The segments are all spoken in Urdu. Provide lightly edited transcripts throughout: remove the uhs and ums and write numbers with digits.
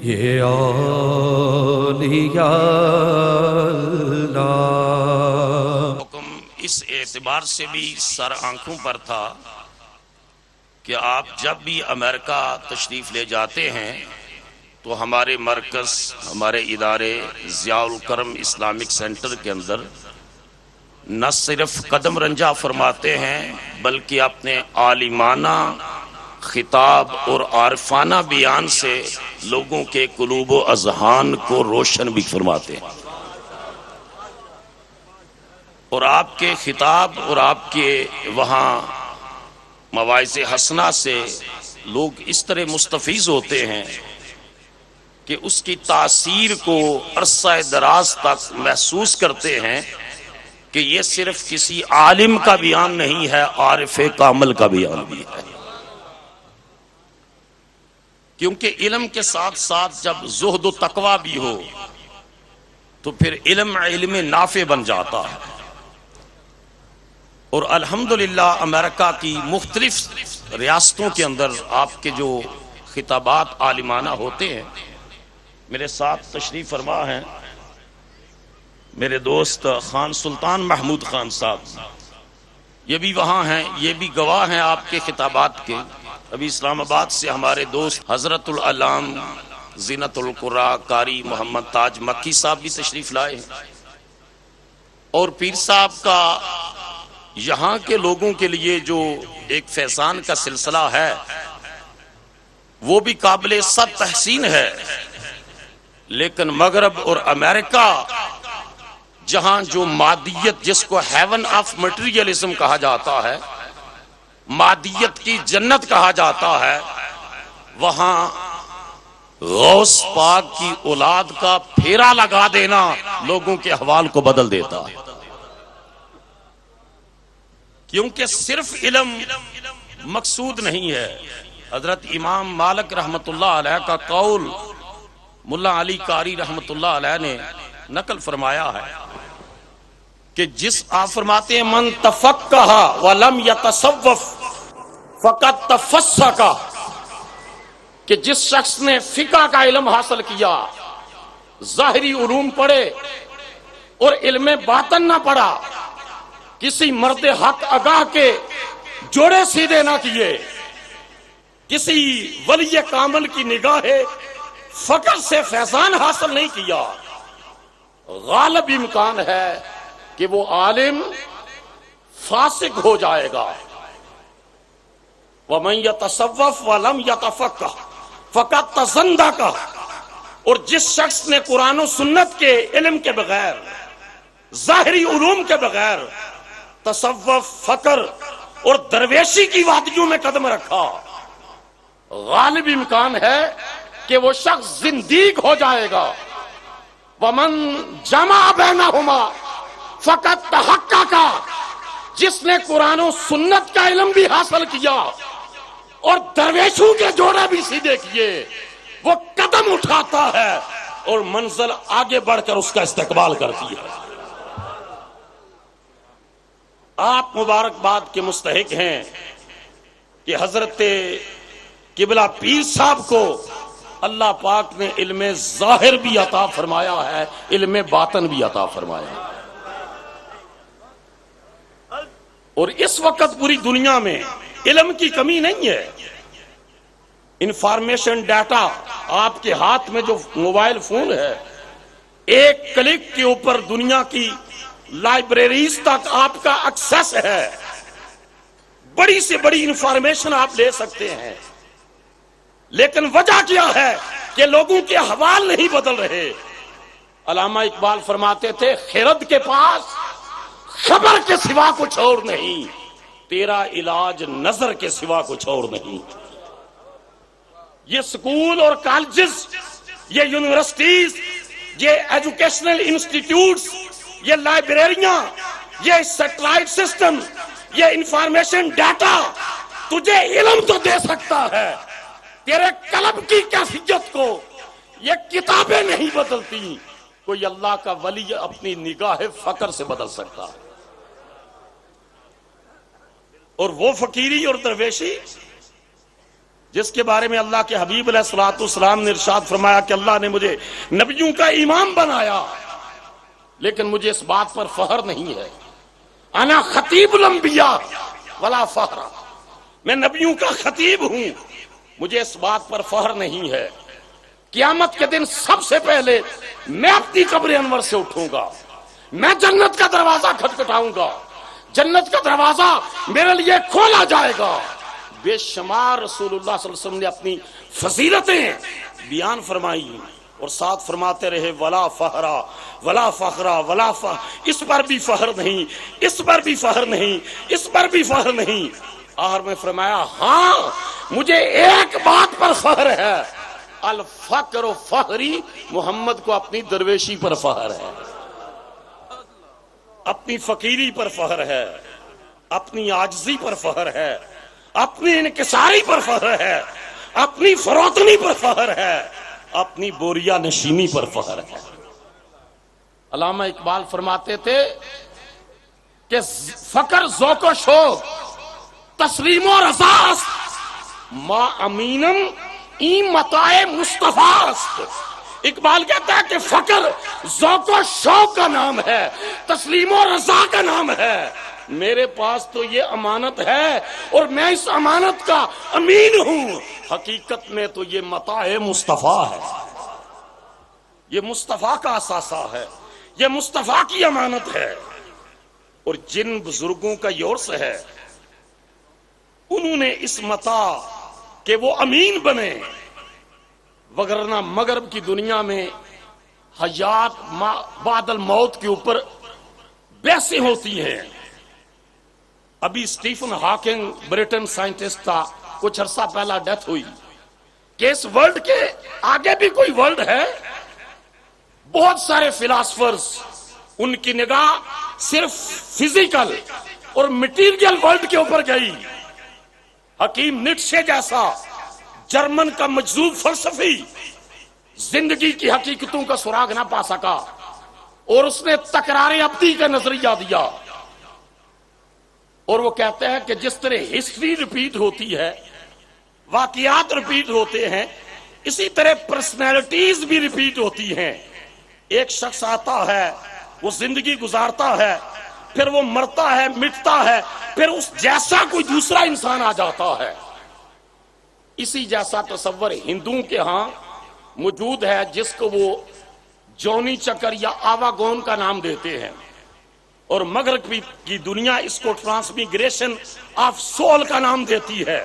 یہ اولیاء اللہ۔ حکم اس اعتبار سے بھی سر آنکھوں پر تھا کہ آپ جب بھی امریکہ تشریف لے جاتے ہیں تو ہمارے مرکز، ہمارے ادارے ضیاء الکرم اسلامک سینٹر کے اندر نہ صرف قدم رنجہ فرماتے ہیں بلکہ اپنے عالمانہ خطاب اور عارفانہ بیان سے لوگوں کے قلوب و اذہان کو روشن بھی فرماتے ہیں، اور آپ کے خطاب اور آپ کے وہاں مواعظ حسنہ سے لوگ اس طرح مستفیض ہوتے ہیں کہ اس کی تاثیر کو عرصہ دراز تک محسوس کرتے ہیں کہ یہ صرف کسی عالم کا بیان نہیں ہے، عارف کامل کا بیان بھی ہے، کیونکہ علم کے ساتھ ساتھ جب زہد و تقوی بھی ہو تو پھر علم نافع بن جاتا ہے۔ اور الحمدللہ امریکہ کی مختلف ریاستوں کے اندر آپ کے جو خطابات عالمانہ ہوتے ہیں، میرے ساتھ تشریف فرما ہیں میرے دوست خان سلطان محمود خان صاحب، یہ بھی وہاں ہیں، یہ بھی گواہ ہیں آپ کے خطابات کے۔ ابھی اسلام آباد سے ہمارے دوست حضرت العلام زینت القرآن قاری محمد تاج مکی صاحب بھی تشریف لائے ہیں، اور پیر صاحب کا یہاں کے لوگوں کے لیے جو ایک فیضان کا سلسلہ ہے وہ بھی قابل صد تحسین ہے، لیکن مغرب اور امریکہ جہاں جو مادیت، جس کو ہیون آف مٹیریلزم کہا جاتا ہے، مادیت کی جنت کہا جاتا ہے، وہاں غوث پاک کی اولاد کا پھیرا لگا دینا لوگوں کے احوال کو بدل دیتا ہے، کیونکہ صرف علم مقصود نہیں ہے۔ حضرت امام مالک رحمت اللہ علیہ کا قول ملا علی قاری رحمت اللہ علیہ نے نقل فرمایا ہے کہ جس آپ فرماتے ہیں من تفقہ ولم یتصوف فقد تفسق، کہ جس شخص نے فقہ کا علم حاصل کیا، ظاہری علوم پڑھے اور علم باطن نہ پڑھا، کسی مرد حق آگاہ کے جوڑے سیدھے نہ کیے، کسی ولی کامل کی نگاہ فقر سے فیضان حاصل نہیں کیا، غالب امکان ہے کہ وہ عالم فاسق ہو جائے گا۔ وَمَن يَتَصَوَّفْ وَلَمْ يَتَفَقَّهْ فَقَدْ تَزَنْدَقَ، اور جس شخص نے قرآن و سنت کے علم کے بغیر، ظاہری علوم کے بغیر تصوف، فقر اور درویشی کی وادیوں میں قدم رکھا، غالب امکان ہے کہ وہ شخص زندیق ہو جائے گا۔ وَمَن جَمَعَ بَيْنَهُمَا فَقَدْ تَحَقَّقَ، جس نے قرآن و سنت کا علم بھی حاصل کیا اور درویشوں کے جوڑے بھی سیدھے کیے، وہ قدم اٹھاتا ہے اور منزل آگے بڑھ کر اس کا استقبال کرتی ہے۔ آپ مبارکباد کے مستحق ہیں کہ حضرت قبلہ پیر صاحب کو اللہ پاک نے علم ظاہر بھی عطا فرمایا ہے، علم باطن بھی عطا فرمایا ہے، اور اس وقت پوری دنیا میں علم کی کمی نہیں ہے۔ انفارمیشن ڈیٹا آپ کے ہاتھ میں جو موبائل فون ہے، ایک کلک کے اوپر دنیا کی لائبریریز تک آپ کا ایکسس ہے، بڑی سے بڑی انفارمیشن آپ لے سکتے ہیں، لیکن وجہ کیا ہے کہ لوگوں کے احوال نہیں بدل رہے۔ علامہ اقبال فرماتے تھے خرد کے پاس خبر کے سوا کچھ اور نہیں، تیرا علاج نظر کے سوا کچھ اور نہیں۔ یہ سکول اور کالجز، یہ یونیورسٹیز، یہ ایجوکیشنل انسٹیٹیوٹس، یہ لائبریریاں، یہ سیٹلائٹ سسٹم، یہ انفارمیشن ڈیٹا تجھے علم تو دے سکتا ہے، تیرے قلب کی کیفیت کو یہ کتابیں نہیں بدلتی۔ کوئی اللہ کا ولی اپنی نگاہ فقر سے بدل سکتا ہے، اور وہ فقیری اور درویشی جس کے بارے میں اللہ کے حبیب علیہ الصلوۃ والسلام نے ارشاد فرمایا کہ اللہ نے مجھے نبیوں کا امام بنایا، لیکن مجھے اس بات پر فخر نہیں ہے، انا خطیب الانبیاء ولا فخر، میں نبیوں کا خطیب ہوں، مجھے اس بات پر فخر نہیں ہے۔ قیامت کے دن سب سے پہلے میں اپنی قبر انور سے اٹھوں گا، میں جنت کا دروازہ کھٹکھٹاؤں گا، جنت کا دروازہ میرے لیے کھولا جائے گا۔ بے شمار رسول اللہ صلی اللہ علیہ وسلم نے اپنی فضیلتیں بیان فرمائی اور ساتھ فرماتے رہے ولا فخرا ولا فخرا ولا فخر، اس پر بھی فخر نہیں، اس پر بھی فخر نہیں، اس پر بھی فخر نہیں۔ آخر میں فرمایا ہاں مجھے ایک بات پر فخر ہے، الفقر فخری، محمد کو اپنی درویشی پر فخر ہے، اپنی فقیری پر فخر ہے، اپنی عاجزی پر فخر ہے، اپنی انکساری پر فخر ہے، اپنی فروتنی پر فخر ہے، اپنی بوریا نشینی پر فخر ہے۔ علامہ اقبال فرماتے تھے کہ فقر ذوق و شوق تسلیم و رضاست ما امینم این متاع مصطفیٰ۔ اقبال کہتا ہے کہ فقر ذوق و شوق کا نام ہے، تسلیم و رضا کا نام ہے، میرے پاس تو یہ امانت ہے اور میں اس امانت کا امین ہوں، حقیقت میں تو یہ متاع مصطفیٰ ہے، یہ مصطفیٰ کا اثاثہ ہے، یہ مصطفیٰ کی امانت ہے۔ اور جن بزرگوں کا یہ عرص ہے انہوں نے اس متاع کہ وہ امین بنے، وگرنہ مغرب کی دنیا میں حیات بعد الموت کے اوپر بحثیں ہوتی ہیں۔ ابھی اسٹیفن ہاکنگ برٹن سائنٹسٹ تھا، کچھ عرصہ پہلا ڈیتھ ہوئی، کہ اس ورلڈ کے آگے بھی کوئی ورلڈ ہے؟ بہت سارے فلاسفرز ان کی نگاہ صرف فزیکل اور مٹیریل ورلڈ کے اوپر گئی۔ حکیم نیٹشے جیسا جرمن کا مجذوب فلسفی زندگی کی حقیقتوں کا سراغ نہ پا سکا اور اس نے تکرار ابدی کا نظریہ دیا، اور وہ کہتے ہیں کہ جس طرح ہسٹری ریپیٹ ہوتی ہے، واقعات ریپیٹ ہوتے ہیں، اسی طرح پرسنالٹیز بھی ریپیٹ ہوتی ہیں۔ ایک شخص آتا ہے، وہ زندگی گزارتا ہے، پھر وہ مرتا ہے، مٹتا ہے، پھر اس جیسا کوئی دوسرا انسان آ جاتا ہے۔ اسی جیسا تصور ہندوؤں کے ہاں موجود ہے، جس کو وہ جونی چکر یا آواگون کا نام دیتے ہیں، اور مغرب کی دنیا اس کو ٹرانسمیگریشن آف سول کا نام دیتی ہے،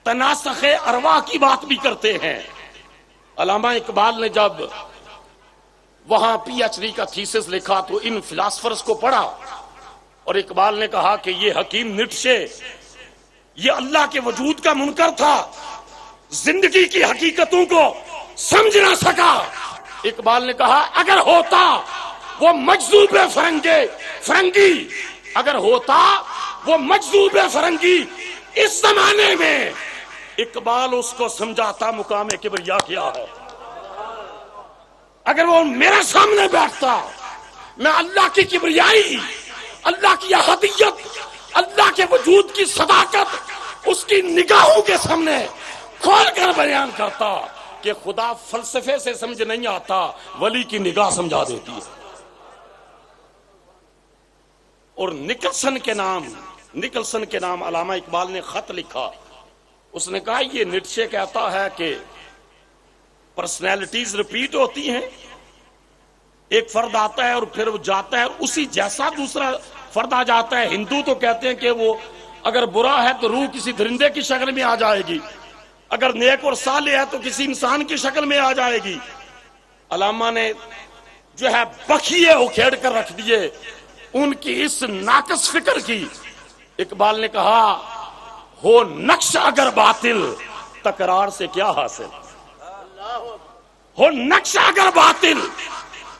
تناسخ ارواح کی بات بھی کرتے ہیں۔ علامہ اقبال نے جب وہاں پی ایچ ڈی کا تھیسس لکھا تو ان فلاسفرز کو پڑھا، اور اقبال نے کہا کہ یہ حکیم نیٹشے یہ اللہ کے وجود کا منکر تھا، زندگی کی حقیقتوں کو سمجھ نہ سکا۔ اقبال نے کہا اگر ہوتا وہ مجذوب فرنگی، اگر ہوتا وہ مجذوب فرنگی اس زمانے میں، اقبال اس کو سمجھاتا مقام کبریا کیا ہے۔ اگر وہ میرے سامنے بیٹھتا، میں اللہ کی کبریائی، اللہ کی احدیت، اللہ کے وجود کی صداقت اس کی نگاہوں کے سامنے کھول کر بیان کرتا کہ خدا فلسفے سے سمجھ نہیں آتا، ولی کی نگاہ سمجھا دیتی ہے۔ اور نکلسن کے نام علامہ اقبال نے خط لکھا، اس نے کہا یہ نیٹشے کہتا ہے کہ پرسنالٹیز ریپیٹ ہوتی ہیں، ایک فرد آتا ہے اور پھر وہ جاتا ہے، اسی جیسا دوسرا فرد آ جاتا ہے۔ ہندو تو کہتے ہیں کہ وہ اگر برا ہے تو روح کسی درندے کی شکل میں آ جائے گی، اگر نیک اور صالح ہے تو کسی انسان کی شکل میں آ جائے گی۔ علامہ نے جو ہے بخیے اکھیڑ کر رکھ دیے ان کی اس ناقص فکر کی۔ اقبال نے کہا ہو نقش اگر باطل تکرار سے کیا حاصل، ہو نقش اگر باطل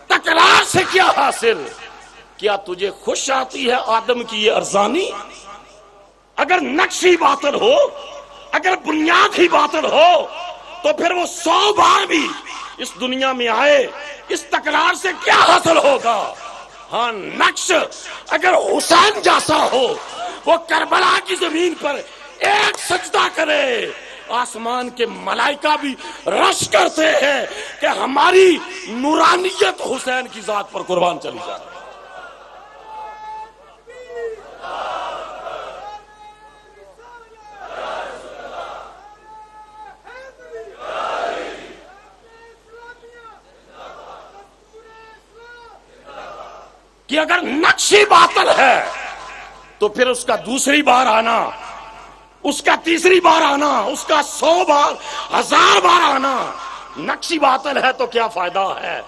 تکرار سے کیا حاصل، کیا تجھے خوش آتی ہے آدم کی یہ ارزانی؟ اگر نقش ہی باطل ہو، اگر بنیاد ہی باطل ہو، تو پھر وہ 100 بار بھی اس دنیا میں آئے، اس تکرار سے کیا حاصل ہوگا؟ ہاں نقش اگر حسین جیسا ہو، وہ کربلا کی زمین پر ایک سجدہ کرے، آسمان کے ملائکہ بھی رش کرتے ہیں کہ ہماری نورانیت حسین کی ذات پر قربان چلی جائے۔ کہ اگر نقشی باطل ہے تو پھر اس کا دوسری بار آنا، اس کا تیسری بار آنا، اس کا 100 بار 1000 بار آنا نقشی باطل ہے تو کیا فائدہ ہے؟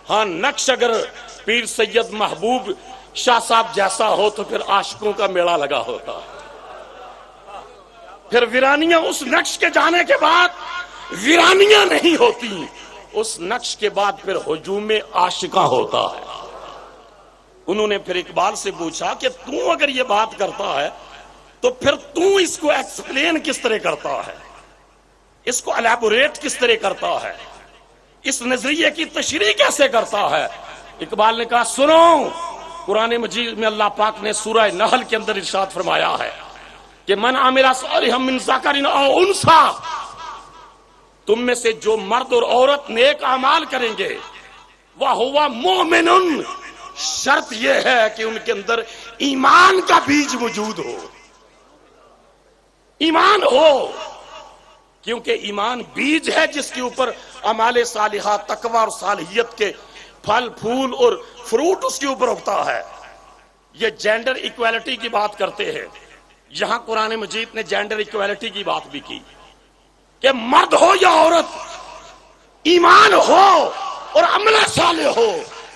ہاں نقش اگر پیر سید محبوب شاہ صاحب جیسا ہو تو پھر عاشقوں کا میلہ لگا ہوتا ہے۔ پھر ویرانیاں اس نقش کے جانے کے بعد ویرانیاں نہیں ہوتی، اس نقش کے بعد پھر ہجوم عاشقاں ہوتا ہے۔ انہوں نے پھر اقبال سے پوچھا کہ تو اگر یہ بات کرتا ہے تو پھر تو اس کو ایکسپلین کس طرح کرتا ہے، اس کو الیبوریٹ کس طرح کرتا ہے، اس نظریے کی تشریح کیسے کرتا ہے؟ اقبال نے کہا سنو، قرآن مجید میں اللہ پاک نے سورہ نحل کے اندر ارشاد فرمایا ہے کہ من عمل صالحا من ذکر او انثی، تم میں سے جو مرد اور عورت نیک اعمال کریں گے وَهُوَ مُؤْمِنٌ، شرط یہ ہے کہ ان کے اندر ایمان کا بیج موجود ہو، ایمان ہو، کیونکہ ایمان بیج ہے جس کے اوپر اعمال صالحہ، تقوی اور صالحیت کے پھل پھول اور فروٹ اس کے اوپر اگتا ہے۔ یہ جینڈر ایکویلٹی کی بات کرتے ہیں، یہاں قرآن مجید نے جینڈر ایکویلٹی کی بات بھی کی کہ مرد ہو یا عورت، ایمان ہو اور عمل صالح ہو،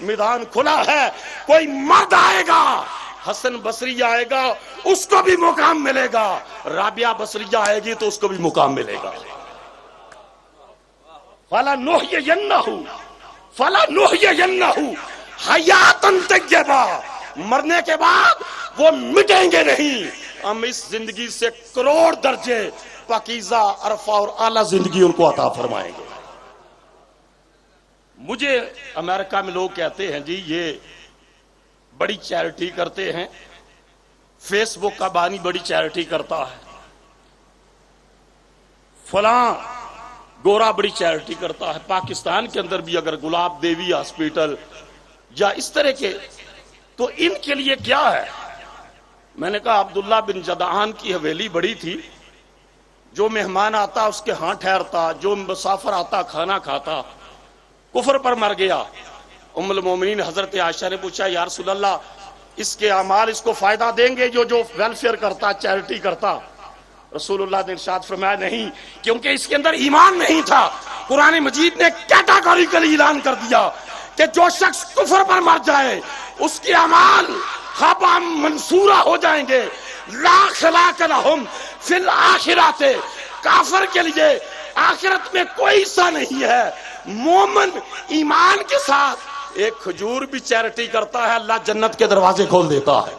میدان کھلا ہے۔ کوئی مرد آئے گا، حسن بصری آئے گا، اس کو بھی مقام ملے گا، رابعہ بصریہ آئے گی تو اس کو بھی مقام ملے گا۔ فَلَنُحْيِيَنَّهُ حَيَاتًا طَيِّبَةً، مرنے کے بعد وہ مٹیں گے نہیں، ہم اس زندگی سے کروڑ درجے پاکیزہ، عرفہ اور اعلیٰ زندگی ان کو عطا فرمائیں گے۔ مجھے امریکہ میں لوگ کہتے ہیں جی یہ بڑی چیریٹی کرتے ہیں، فیس بک کا بانی بڑی چیریٹی کرتا ہے، فلاں گورا بڑی چیریٹی کرتا ہے۔ پاکستان کے اندر بھی اگر گلاب دیوی ہاسپٹل یا اس طرح کے، تو ان کے لیے کیا ہے؟ میں نے کہا عبداللہ بن جدعان کی حویلی بڑی تھی، جو مہمان آتا اس کے ہاں ٹھہرتا، جو مسافر آتا کھانا کھاتا، کفر پر مر گیا۔ ام المومنین حضرت عائشہ نے پوچھا یا رسول اللہ اس کے اعمال اس کو فائدہ دیں گے جو ویلفیئر کرتا، چیریٹی کرتا؟ رسول اللہ نے ارشاد فرمایا نہیں، کیونکہ اس کے اندر ایمان نہیں تھا۔ قرآن مجید نے کیٹاگوریکلی اعلان کر دیا کہ جو شخص کفر پر مر جائے اس کے اعمال خابا منصورہ ہو جائیں گے، لا خلاق لہم فی الآخرۃ، کافر کے لیے آخرت میں کوئی حصہ نہیں ہے۔ مومن ایمان کے ساتھ ایک کھجور بھی چیریٹی کرتا ہے، اللہ جنت کے دروازے کھول دیتا ہے۔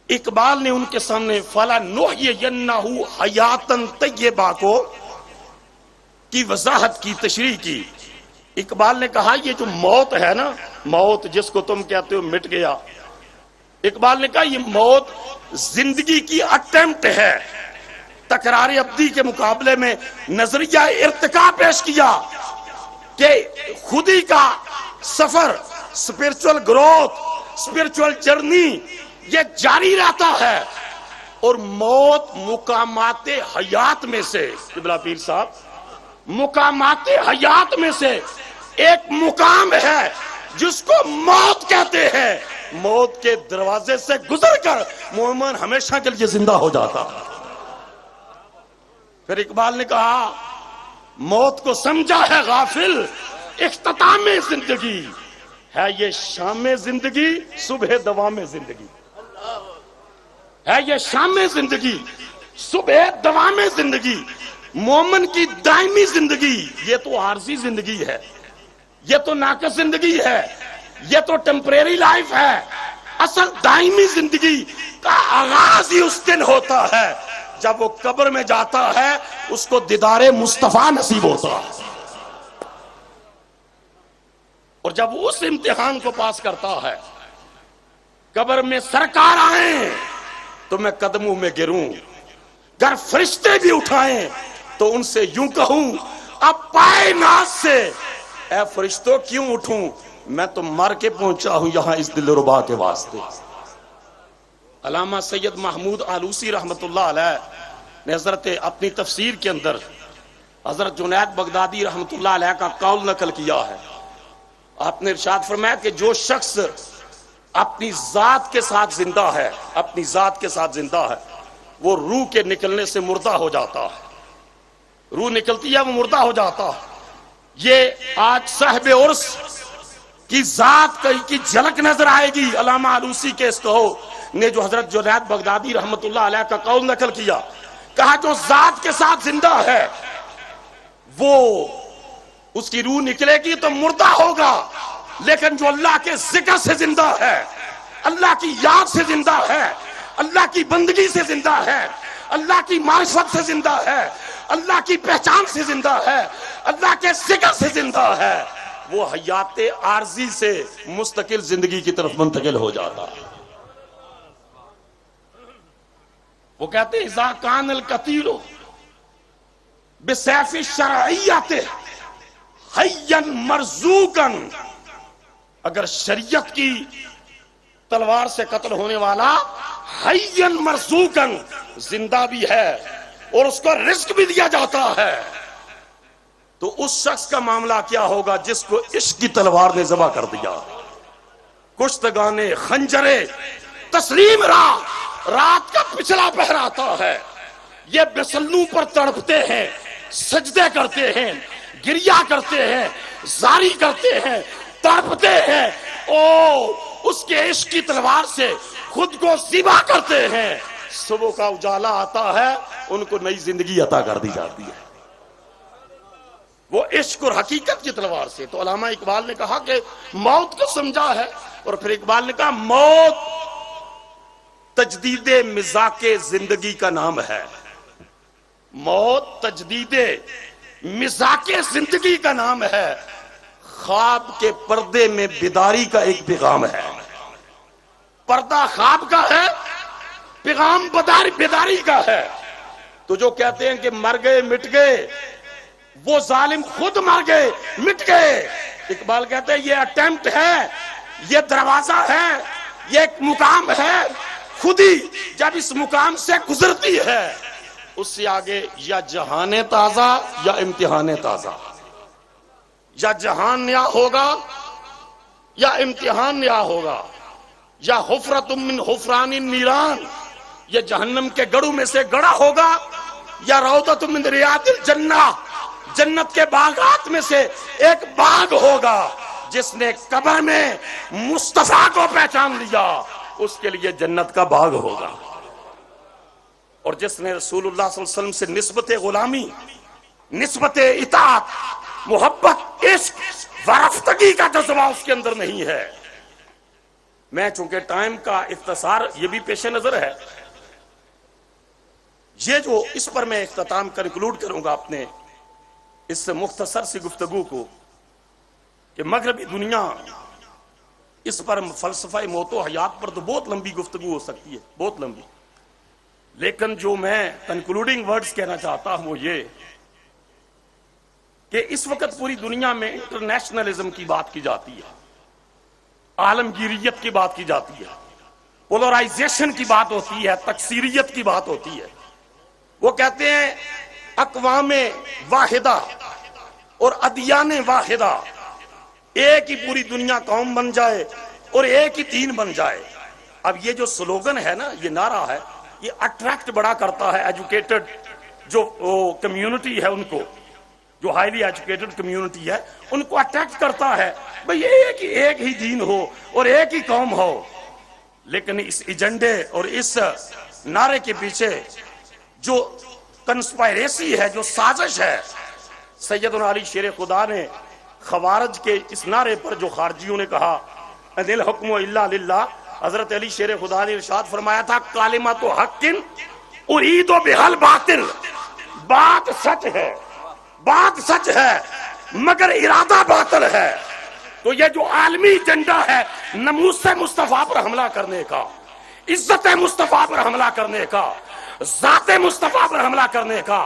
اقبال نے ان کے سامنے فَلَنُحْيِيَنَّهُ حَيَاتًا طَيِّبَةً کو کی وضاحت کی، تشریح کی۔ اقبال نے کہا یہ جو موت ہے نا، موت جس کو تم کہتے ہو مٹ گیا، اقبال نے کہا یہ موت زندگی کی اٹیمپٹ ہے۔ تکرار ابدی کے مقابلے میں نظریہ ارتقاء پیش کیا کہ خودی کا سفر، اسپرچول گروتھ، اسپرچول جرنی یہ جاری رہتا ہے، اور موت مقامات حیات میں سے، قبلہ پیر صاحب، مقامات حیات میں سے ایک مقام ہے جس کو موت کہتے ہیں۔ موت کے دروازے سے گزر کر مومن ہمیشہ کے لیے زندہ ہو جاتا۔ پھر اقبال نے کہا موت کو سمجھا ہے غافل، اختتام زندگی ہے یہ شام زندگی، صبح دوام زندگی ہے، یہ شام زندگی صبح دوام زندگی۔ مومن کی دائمی زندگی یہ تو عارضی زندگی ہے، یہ تو ناقص زندگی ہے، یہ تو ٹیمپریری لائف ہے۔ اصل دائمی زندگی کا آغاز ہی اس دن ہوتا ہے جب وہ قبر میں جاتا ہے، اس کو دیدار مصطفیٰ نصیب ہوتا ہے، اور جب وہ اس امتحان کو پاس کرتا ہے قبر میں سرکار آئیں تو میں قدموں میں گروں، گر فرشتے بھی اٹھائیں تو ان سے یوں کہوں اب پائے ناز سے اے فرشتوں کیوں اٹھوں، میں تو مر کے پہنچا ہوں یہاں اس دل ربا کے واسطے۔ علامہ سید محمود آلوسی رحمت اللہ علیہ نے حضرت اپنی تفسیر کے اندر حضرت جنید بغدادی رحمت اللہ علیہ کا قول نقل کیا ہے۔ آپ نے ارشاد فرمایا کہ جو شخص اپنی ذات کے ساتھ زندہ ہے، اپنی ذات کے ساتھ زندہ ہے، وہ روح کے نکلنے سے مردہ ہو جاتا ہے، روح نکلتی ہے وہ مردہ ہو جاتا ہے۔ یہ آج صاحب عرس کی ذات کی جھلک نظر آئے گی۔ علامہ آلوسی کے اس کہو نے جو حضرت جنید بغدادی رحمت اللہ علیہ کا قول نقل کیا، کہا جو ذات کے ساتھ زندہ ہے وہ اس کی روح نکلے گی تو مردہ ہوگا، لیکن جو اللہ کے ذکر سے زندہ ہے، اللہ کی یاد سے زندہ ہے، اللہ کی بندگی سے زندہ ہے، اللہ کی معرفت سے زندہ ہے، اللہ کی پہچان سے زندہ ہے، اللہ کے ذکر سے زندہ ہے، وہ حیات عارضی سے مستقل زندگی کی طرف منتقل ہو جاتا ہے۔ وہ کہتے ہیں اذا کان القتیل بسیف الشرعیت حیا مرزوقا، اگر شریعت کی تلوار سے قتل ہونے والا حیا مرزوقا زندہ بھی ہے اور اس کو رزق بھی دیا جاتا ہے، تو اس شخص کا معاملہ کیا ہوگا جس کو عشق کی تلوار نے ذبح کر دیا؟ کشتگانے خنجرے تسلیم رات کا پچھلا پہر آتا ہے، یہ بسلوں پر تڑپتے ہیں، سجدے کرتے ہیں، گریا کرتے ہیں، زاری کرتے ہیں، تڑپتے ہیں، اس کے عشق کی تلوار سے خود کو ذبح کرتے ہیں۔ صبح کا اجالا آتا ہے، ان کو نئی زندگی عطا کر دی جاتی ہے، وہ عشق اور حقیقت کی تلوار سے۔ تو علامہ اقبال نے کہا کہ موت کو سمجھا ہے، اور پھر اقبال نے کہا موت تجدید مزاق زندگی کا نام ہے، موت تجدید مزاق زندگی کا نام ہے، خواب کے پردے میں بیداری کا ایک پیغام ہے۔ پردہ خواب کا ہے، پیغام بیداری کا ہے۔ تو جو کہتے ہیں کہ مر گئے مٹ گئے، وہ ظالم خود مر گئے مٹ گئے۔ اقبال کہتے ہیں یہ اٹیمپٹ ہے، یہ دروازہ ہے، یہ ایک مقام ہے، خود ہی جب اس مقام سے گزرتی ہے اس سے آگے یا جہان تازہ یا امتحان تازہ، یا جہان نیا ہوگا یا امتحان نیا ہوگا، یا حفرۃ من حفران النیران، یہ جہنم کے گڑھوں میں سے گڑھا ہوگا، یا روضۃ من ریاض الجنہ، جنت کے باغات میں سے ایک باغ ہوگا۔ جس نے قبر میں مصطفیٰ کو پہچان لیا اس کے لیے جنت کا باغ ہوگا، اور جس نے رسول اللہ صلی اللہ علیہ وسلم سے نسبت غلامی، نسبت اطاعت، محبت، عشق ورفتگی کا جذبہ اس کے اندر نہیں ہے۔ میں چونکہ ٹائم کا اختصار یہ بھی پیش نظر ہے، یہ جو اس پر میں اختتام کنکلوڈ کروں گا اپنے اس سے مختصر سی گفتگو کو، کہ مغربی دنیا اس پر فلسفہ موت و حیات پر تو بہت لمبی گفتگو ہو سکتی ہے، بہت لمبی، لیکن جو میں کنکلوڈنگ ورڈز کہنا چاہتا ہوں وہ یہ کہ اس وقت پوری دنیا میں انٹرنیشنلزم کی بات کی جاتی ہے، عالمگیریت کی بات کی جاتی ہے، پولرائزیشن کی بات ہوتی ہے، تکثیریت کی بات ہوتی ہے۔ وہ کہتے ہیں اقوام واحدہ اور ادیان واحدہ، ایک ہی پوری دنیا قوم بن جائے اور ایک ہی دین بن جائے۔ اب یہ جو سلوگن ہے نا، یہ نعرہ ہے، یہ اٹریکٹ بڑا کرتا ہے ایجوکیٹڈ جو کمیونٹی ہے، ان کو جو ہائیلی ایجوکیٹڈ کمیونٹی ہے ان کو اٹریکٹ کرتا ہے، بھئی ایک ہی دین ہو اور ایک ہی قوم ہو۔ لیکن اس ایجنڈے اور اس نعرے کے پیچھے جو کنسپائریسی ہے، جو سازش ہے، سیدنا علی شیر خدا نے خوارج کے اس نعرے پر جو خارجیوں نے کہا ان الحکم الا للہ، حضرت علی شیر خدا نے ارشاد فرمایا تھا کلمۃ حق ارید بہل باطل، بات سچ ہے، بات سچ ہے مگر ارادہ باطل ہے۔ تو یہ جو عالمی ایجنڈا ہے ناموس مصطفیٰ پر حملہ کرنے کا، عزت مصطفیٰ پر حملہ کرنے کا، ذات مصطفیٰ پر حملہ کرنے کا،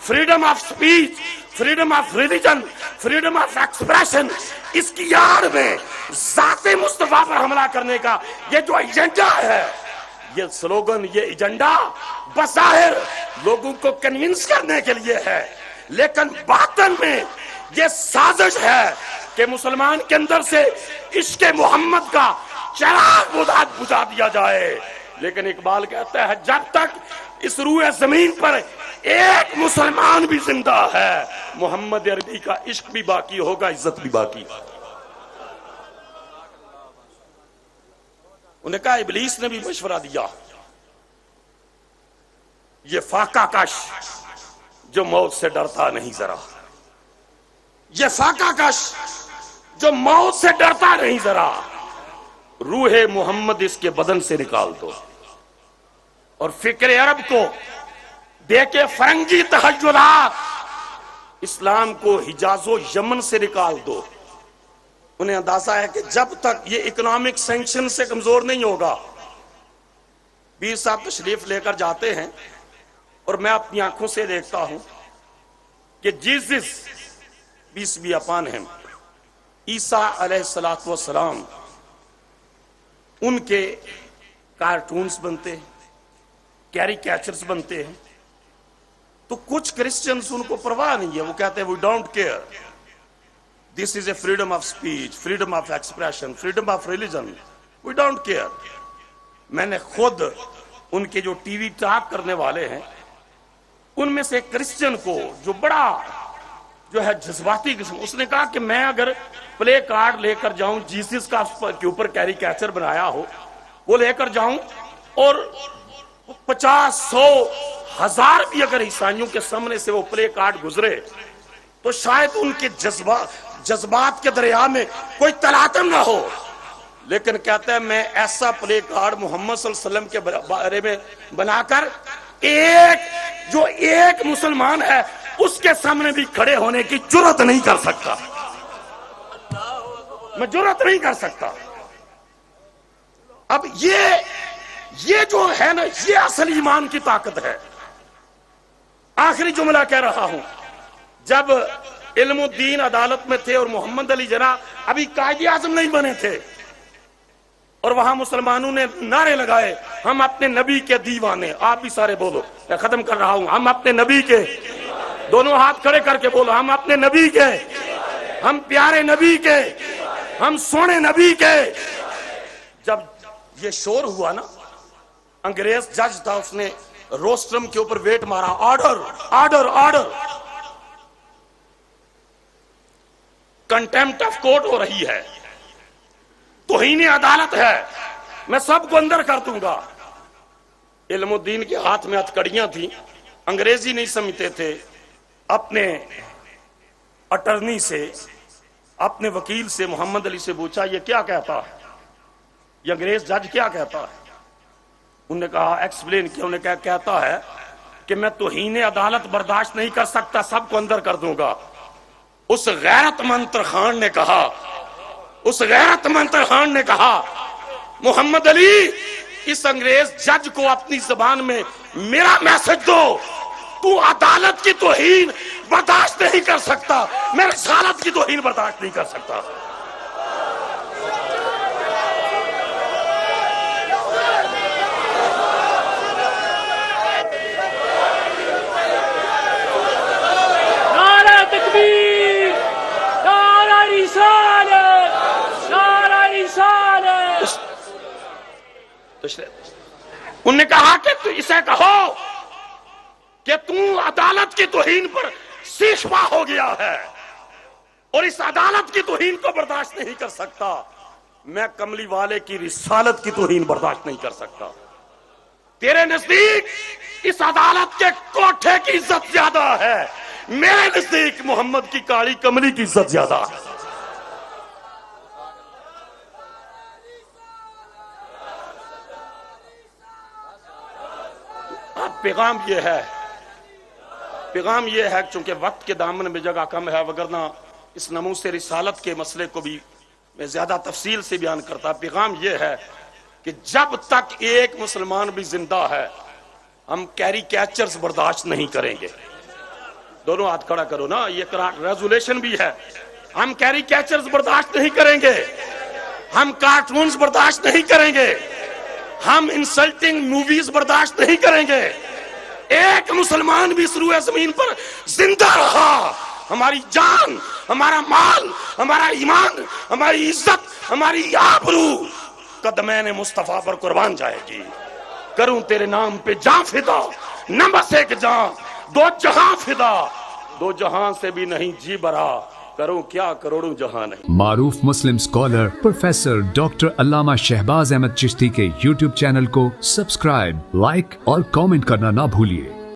freedom of speech, freedom of religion, freedom of expression, اس کی آڑ میں ذات مصطفیٰ پر حملہ کرنے کا یہ جو ایجنڈا ہے، یہ سلوگن، یہ ایجنڈا بظاہر لوگوں کو کنونس کرنے کے لیے ہے، لیکن باطن میں یہ سازش ہے کہ مسلمان کے اندر سے عشق محمد کا چراغ بجھا دیا جائے۔ لیکن اقبال کہتا ہے جب تک اس روئے زمین پر ایک مسلمان بھی زندہ ہے، محمد عربی کا عشق بھی باقی ہوگا، عزت بھی باقی۔ انہیں کہا ابلیس نے بھی مشورہ دیا، یہ فاقہ کش جو موت سے ڈرتا نہیں ذرا، یہ فاقہ کش جو موت سے ڈرتا نہیں ذرا، روح محمد اس کے بدن سے نکال دو، اور فکر عرب کو دے کے فرنگی تحیلات اسلام کو حجاز و یمن سے نکال دو۔ انہیں اندازہ ہے کہ جب تک یہ اکنامک سینکشن سے کمزور نہیں ہوگا، پیر صاحب تشریف لے کر جاتے ہیں اور میں اپنی آنکھوں سے دیکھتا ہوں کہ جیزس پیس بی اپان ہم، عیسیٰ علیہ السلام، ان کے کارٹونز بنتے ہیں، کیریکیچرز بنتے ہیں، تو کچھ کرسچنز ان کو پرواہ نہیں ہے، وہ کہتے ہیں we don't care, this is a freedom of speech, freedom of expression, freedom of religion, we don't care۔ میں نے خود ان کے جو ٹی وی ٹاک کرنے والے ہیں ان میں سے ایک کرسچن کو جو بڑا جو ہے جذباتی قسم، اس نے کہا کہ میں اگر پلے کارڈ لے کر جاؤں جیسس کا کے اوپر کیریکیچر بنایا ہو، وہ لے کر جاؤں اور 50، 100، 1000 بھی اگر عیسائیوں کے سامنے سے وہ پلے کارڈ گزرے تو شاید ان کے جذبات کے دریا میں کوئی تلاطم نہ ہو، لیکن کہتا ہے میں ایسا پلے کارڈ محمد صلی اللہ علیہ وسلم کے بارے میں بنا کر جو ایک مسلمان ہے اس کے سامنے بھی کھڑے ہونے کی جرات نہیں کر سکتا، میں جرات نہیں کر سکتا۔ اب یہ جو ہے نا، یہ اصل ایمان کی طاقت ہے۔ آخری جملہ کہہ رہا ہوں، جب علم الدین عدالت میں تھے اور محمد علی جناح ابھی قائد اعظم نہیں بنے تھے، اور وہاں مسلمانوں نے نعرے لگائے ہم اپنے نبی کے دیوانے، آپ بھی سارے بولو، میں ختم کر رہا ہوں، ہم اپنے نبی کے، دونوں ہاتھ کھڑے کر کے بولو، ہم اپنے نبی کے، ہم پیارے نبی کے، ہم سونے نبی کے۔ جب یہ شور ہوا نا، انگریز جج تھا، اس نے روسٹرم کے اوپر ویٹ مارا، order order order, contempt of court ہو رہی ہے، توہین عدالت ہے، میں سب کو اندر کر دوں گا۔ علم الدین کے ہاتھ میں ہتھکڑیاں تھیں، انگریزی نہیں سمجھتے تھے، اپنے اٹرنی سے، اپنے وکیل سے، محمد علی سے پوچھا یہ کیا کہتا ہے، یہ انگریز جج کیا کہتا ہے؟ انہوں نے کہا ایکسپلین کیا، انہوں نے کہتا ہے کہ میں توہین عدالت برداشت نہیں کر سکتا، سب کو اندر کر دوں گا۔ اس غیرت مند ترخان نے کہا، اس غیرت مند ترخان نے کہا محمد علی اس انگریز جج کو اپنی زبان میں میرا میسج دو، تو عدالت کی توہین برداشت نہیں کر سکتا، میں رسالت کی توہین برداشت نہیں کر سکتا۔ نعرہ تکبیر، نعرہ رسالت، نعرہ رسالت۔ انہوں نے کہا کہ تو اسے کہو کہ تو عدالت کی توہین پر سیخوا ہو گیا ہے اور اس عدالت کی توہین کو برداشت نہیں کر سکتا، میں کملی والے کی رسالت کی توہین برداشت نہیں کر سکتا۔ تیرے نزدیک اس عدالت کے کوٹھے کی عزت زیادہ ہے، میرے نزدیک محمد کی کالی کملی کی عزت زیادہ ہے۔ پیغام یہ ہے چونکہ وقت کے دامن میں جگہ کم ہے، وگرنہ اس ناموس رسالت کے مسئلے کو بھی میں زیادہ تفصیل سے بیان کرتا. پیغام یہ ہے کہ جب تک ایک مسلمان بھی زندہ ہے ہم کیری کیچرز برداشت نہیں کریں گے. دونوں ہاتھ کھڑا کرو نا, یہ ریزولیشن بھی ہے. ہم کیری کیچرز برداشت نہیں کریں گے, ہم کارٹونز برداشت نہیں کریں گے, ہم انسلٹنگ موویز برداشت نہیں کریں گے. ایک مسلمان بھی اس روئے زمین پر زندہ رہا, ہماری جان, ہمارا مال, ہمارا ایمان, ہماری عزت, ہماری آبرو قدمین مصطفیٰ پر قربان جائے گی. کروں تیرے نام پہ جان فدا, نہ بس ایک جان, دو جہاں فدا, دو جہاں سے بھی نہیں جی برا, کروں کیا کروڑوں جہاں نہیں. معروف مسلم اسکالر پروفیسر ڈاکٹر علامہ شہباز احمد چشتی کے یوٹیوب چینل کو سبسکرائب, لائک اور کامنٹ کرنا نہ بھولیے.